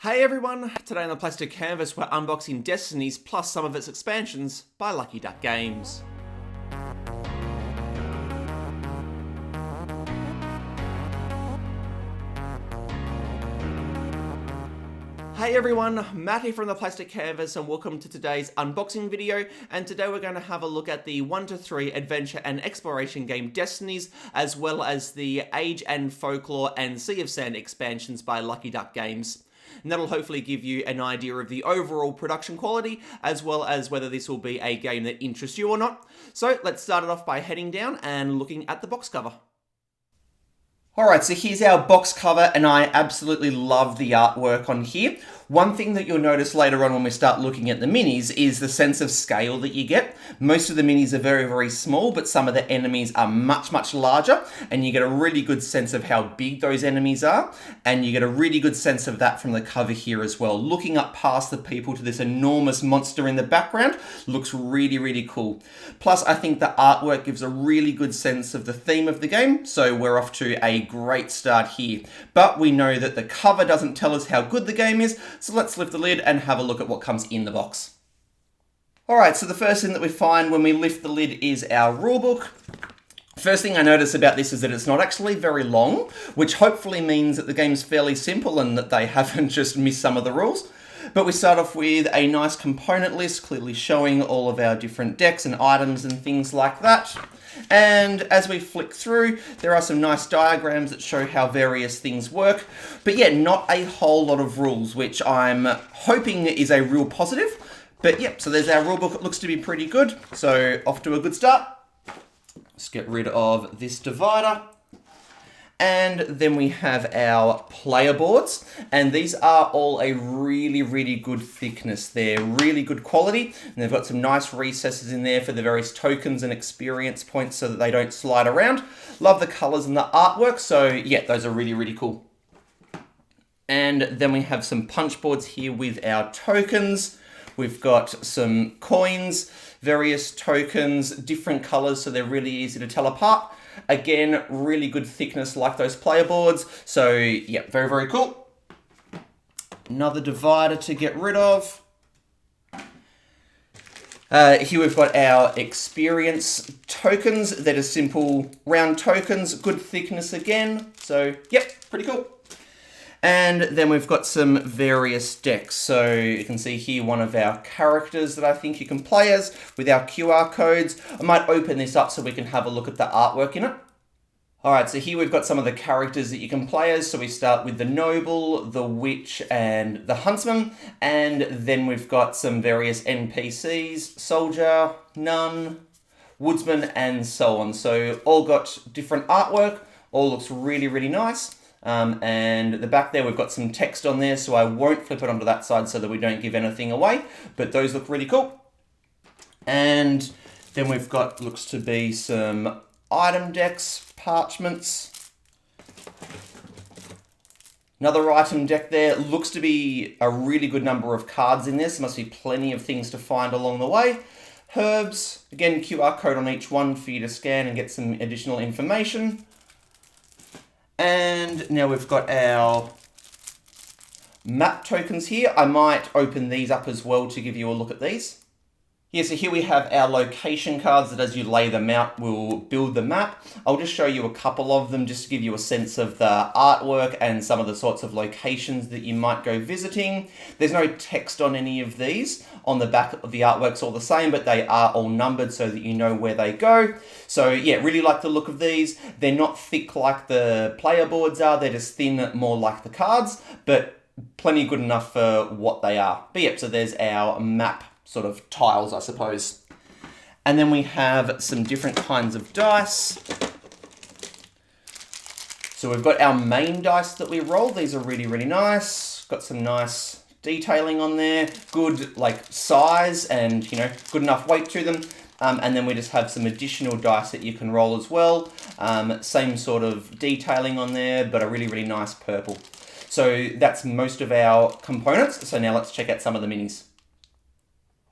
Hey everyone, today on the Plastic Canvas we're unboxing Destinies plus some of its expansions by Lucky Duck Games. Hey everyone, Matt here from the Plastic Canvas and welcome to today's unboxing video, and today we're going to have a look at the 1 to 3 adventure and exploration game Destinies, as well as the Age and Folklore and Sea of Sand expansions by Lucky Duck Games. And that'll hopefully give you an idea of the overall production quality, as well as whether this will be a game that interests you or not. So let's start it off by heading down and looking at the box cover. Alright, so here's our box cover, and I absolutely love the artwork on here. One thing that you'll notice later on when we start looking at the minis is the sense of scale that you get. Most of the minis are very, very small, but some of the enemies are much, much larger, and you get a really good sense of how big those enemies are, and you get a really good sense of that from the cover here as well. Looking up past the people to this enormous monster in the background looks really, really cool. Plus, I think the artwork gives a really good sense of the theme of the game, so we're off to a great start here. But we know that the cover doesn't tell us how good the game is, so let's lift the lid and have a look at what comes in the box. Alright, so the first thing that we find when we lift the lid is our rulebook. First thing I notice about this is that it's not actually very long, which hopefully means that the game's fairly simple and that they haven't just missed some of the rules. But we start off with a nice component list, clearly showing all of our different decks and items and things like that. And as we flick through, there are some nice diagrams that show how various things work. But yeah, not a whole lot of rules, which I'm hoping is a real positive. But yep, so there's our rulebook. It looks to be pretty good. So off to a good start. Let's get rid of this divider. And then we have our player boards, and these are all a really, really good thickness. They're really good quality, and they've got some nice recesses in there for the various tokens and experience points so that they don't slide around. Love the colors and the artwork, so yeah, those are really, really cool. And then we have some punch boards here with our tokens. We've got some coins, various tokens, different colors, so they're really easy to tell apart. Again, really good thickness like those player boards. So yeah, very, very cool. Another divider to get rid of. Here we've got our experience tokens that are simple round tokens, good thickness again. So yep, pretty cool. And then we've got some various decks. So you can see here one of our characters that I think you can play as with our QR codes. I might open this up so we can have a look at the artwork in it. Alright, so here we've got some of the characters that you can play as. So we start with the Noble, the Witch, and the Huntsman. And then we've got some various NPCs, Soldier, Nun, Woodsman, and so on. So all got different artwork. All looks really, really nice. And at the back there, we've got some text on there, so I won't flip it onto that side so that we don't give anything away, but those look really cool. And then we've got, looks to be some item decks, parchments. Another item deck there, looks to be a really good number of cards in this. There must be plenty of things to find along the way. Herbs, again, QR code on each one for you to scan and get some additional information. And now we've got our map tokens here. I might open these up as well to give you a look at these. Yeah, so here we have our location cards that as you lay them out will build the map. I'll just show you a couple of them just to give you a sense of the artwork and some of the sorts of locations that you might go visiting. There's no text on any of these. On the back of the artwork's all the same, but they are all numbered so that you know where they go. So yeah, really like the look of these. They're not thick like the player boards are. They're just thin, more like the cards, but plenty good enough for what they are. But yep, so there's our map sort of tiles, I suppose. And then we have some different kinds of dice. So we've got our main dice that we roll. These are really, really nice. Got some nice detailing on there. Good like size and, you know, good enough weight to them. And then we just have some additional dice that you can roll as well. Same sort of detailing on there, but a really, really nice purple. So that's most of our components. So now let's check out some of the minis.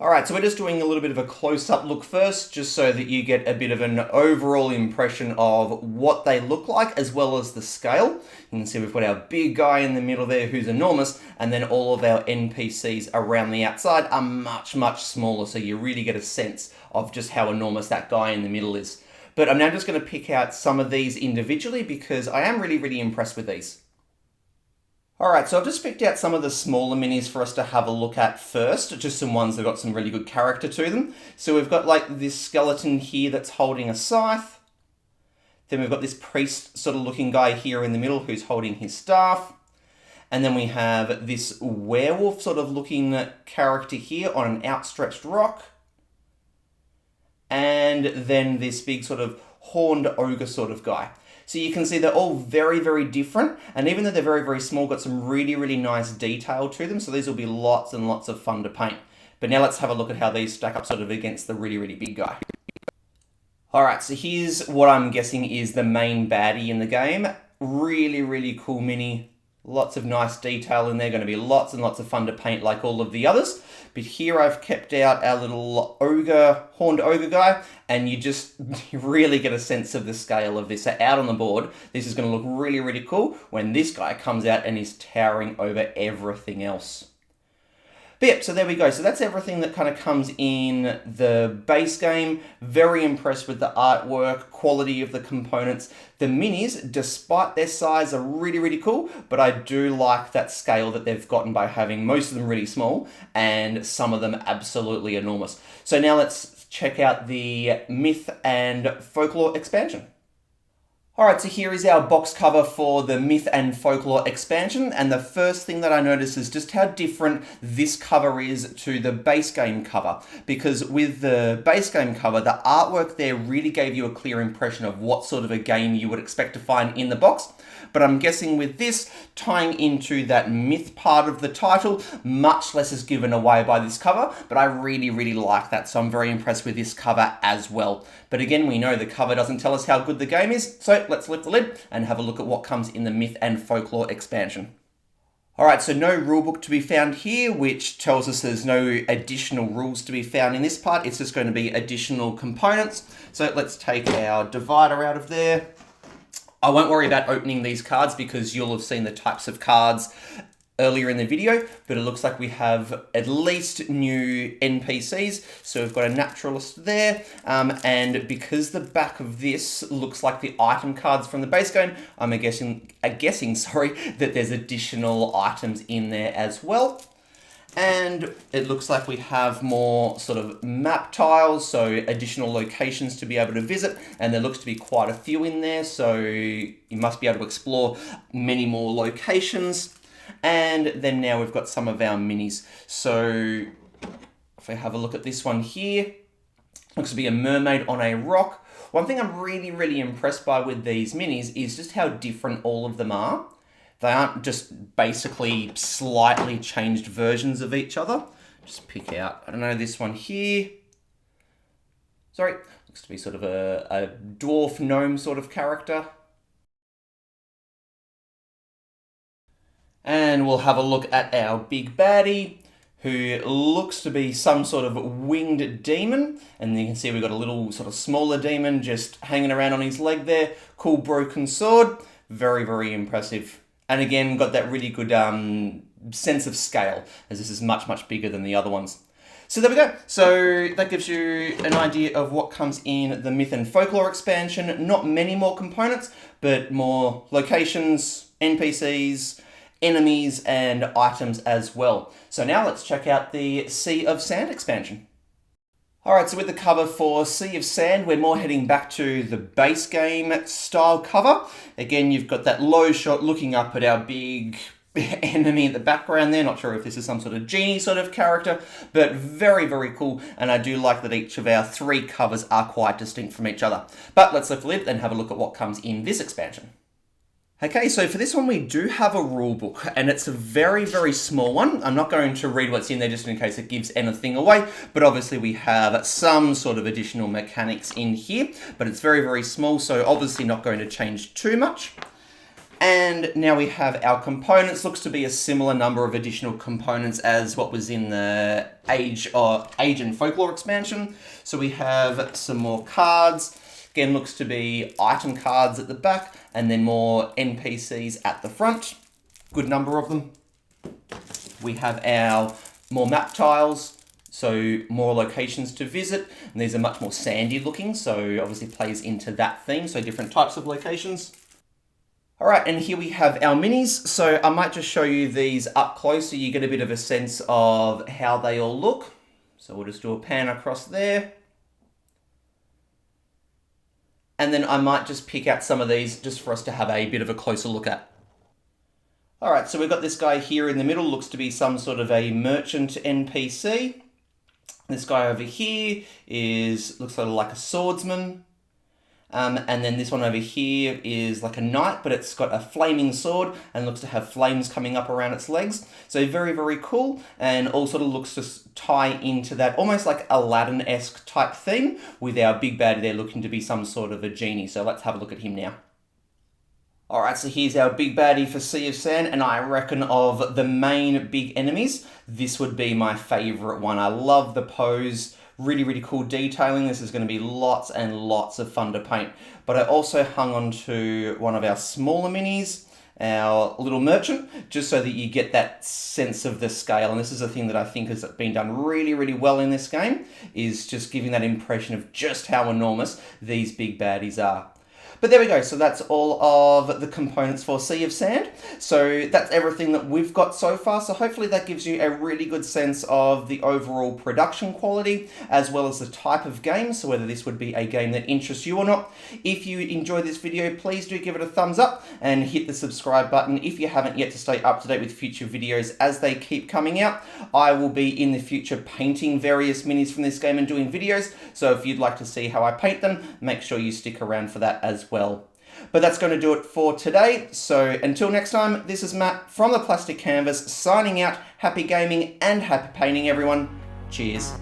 Alright, so we're just doing a little bit of a close-up look first, just so that you get a bit of an overall impression of what they look like, as well as the scale. You can see we've got our big guy in the middle there who's enormous, and then all of our NPCs around the outside are much, much smaller, so you really get a sense of just how enormous that guy in the middle is. But I'm now just going to pick out some of these individually, because I am really, really impressed with these. Alright, so I've just picked out some of the smaller minis for us to have a look at first, just some ones that got some really good character to them. So we've got like this skeleton here that's holding a scythe. Then we've got this priest sort of looking guy here in the middle who's holding his staff. And then we have this werewolf sort of looking character here on an outstretched rock. And then this big sort of horned ogre sort of guy. So you can see they're all very, very different. And even though they're very, very small, got some really, really nice detail to them. So these will be lots and lots of fun to paint. But now let's have a look at how these stack up sort of against the really, really big guy. Alright, so here's what I'm guessing is the main baddie in the game. Really, really cool mini. Lots of nice detail in there. Going to be lots and lots of fun to paint like all of the others. But here I've kept out our little ogre, horned ogre guy. And you really get a sense of the scale of this. So out on the board, this is going to look really, really cool when this guy comes out and is towering over everything else. But yep, so there we go. So that's everything that kind of comes in the base game. Very impressed with the artwork, quality of the components. The minis, despite their size, are really, really cool, but I do like that scale that they've gotten by having most of them really small and some of them absolutely enormous. So now let's check out the Myth and Folklore expansion. Alright, so here is our box cover for the Myth and Folklore expansion, and the first thing that I notice is just how different this cover is to the base game cover. Because with the base game cover, the artwork there really gave you a clear impression of what sort of a game you would expect to find in the box. But I'm guessing with this, tying into that myth part of the title, much less is given away by this cover, but I really, really like that, so I'm very impressed with this cover as well. But again, we know the cover doesn't tell us how good the game is, so let's lift the lid and have a look at what comes in the Myth and Folklore expansion. Alright, so no rulebook to be found here, which tells us there's no additional rules to be found in this part. It's just going to be additional components. So let's take our divider out of there. I won't worry about opening these cards because you'll have seen the types of cards earlier in the video, but it looks like we have at least new NPCs. So we've got a naturalist there, and because the back of this looks like the item cards from the base game, I'm guessing that there's additional items in there as well. And it looks like we have more sort of map tiles, so additional locations to be able to visit, and there looks to be quite a few in there, so you must be able to explore many more locations. And then now we've got some of our minis. So if I have a look at this one here, looks to be a mermaid on a rock. One thing I'm really, really impressed by with these minis is just how different all of them are. They aren't just basically slightly changed versions of each other. Just pick out, I don't know, this one here. Sorry, looks to be sort of a dwarf gnome sort of character. And we'll have a look at our big baddie, who looks to be some sort of winged demon. And you can see we've got a little sort of smaller demon just hanging around on his leg there. Cool broken sword. Very, very impressive. And again, got that really good sense of scale, as this is much, much bigger than the other ones. So there we go. So that gives you an idea of what comes in the Myth and Folklore expansion. Not many more components, but more locations, NPCs, enemies, and items as well. So now let's check out the Sea of Sand expansion. Alright, so with the cover for Sea of Sand, we're more heading back to the base game style cover. Again, you've got that low shot looking up at our big enemy in the background there. Not sure if this is some sort of genie sort of character, but very, very cool. And I do like that each of our three covers are quite distinct from each other. But let's lift the lid and have a look at what comes in this expansion. Okay, so for this one we do have a rule book, and it's a very, very small one. I'm not going to read what's in there just in case it gives anything away, but obviously we have some sort of additional mechanics in here, but it's very, very small, so obviously not going to change too much. And now we have our components. Looks to be a similar number of additional components as what was in the Age and Folklore expansion. So we have some more cards. Again, looks to be item cards at the back, and then more NPCs at the front. Good number of them. We have our more map tiles, so more locations to visit. And these are much more sandy looking, so obviously plays into that theme, so different types of locations. All right, and here we have our minis. So I might just show you these up close so you get a bit of a sense of how they all look. So we'll just do a pan across there. And then I might just pick out some of these just for us to have a bit of a closer look at. All right, so we've got this guy here in the middle, looks to be some sort of a merchant NPC. This guy over here looks sort of like a swordsman. And then this one over here is like a knight, but it's got a flaming sword and looks to have flames coming up around its legs. So very, very cool, and all sort of looks to tie into that almost like Aladdin-esque type theme, with our big bad there looking to be some sort of a genie. So let's have a look at him now. All right, so here's our big baddie for Sea of Sand, and I reckon of the main big enemies, this would be my favorite one. I love the pose. Really, really cool detailing. This is going to be lots and lots of fun to paint. But I also hung on to one of our smaller minis, our little merchant, just so that you get that sense of the scale. And this is a thing that I think has been done really, really well in this game, is just giving that impression of just how enormous these big baddies are. But there we go, so that's all of the components for Sea of Sand. So that's everything that we've got so far, so hopefully that gives you a really good sense of the overall production quality, as well as the type of game, so whether this would be a game that interests you or not. If you enjoyed this video, please do give it a thumbs up and hit the subscribe button if you haven't yet, to stay up to date with future videos as they keep coming out. I will be in the future painting various minis from this game and doing videos, so if you'd like to see how I paint them, make sure you stick around for that as well. But that's going to do it for today. So until next time, this is Matt from the Plastic Canvas signing out. Happy gaming and happy painting, everyone. Cheers.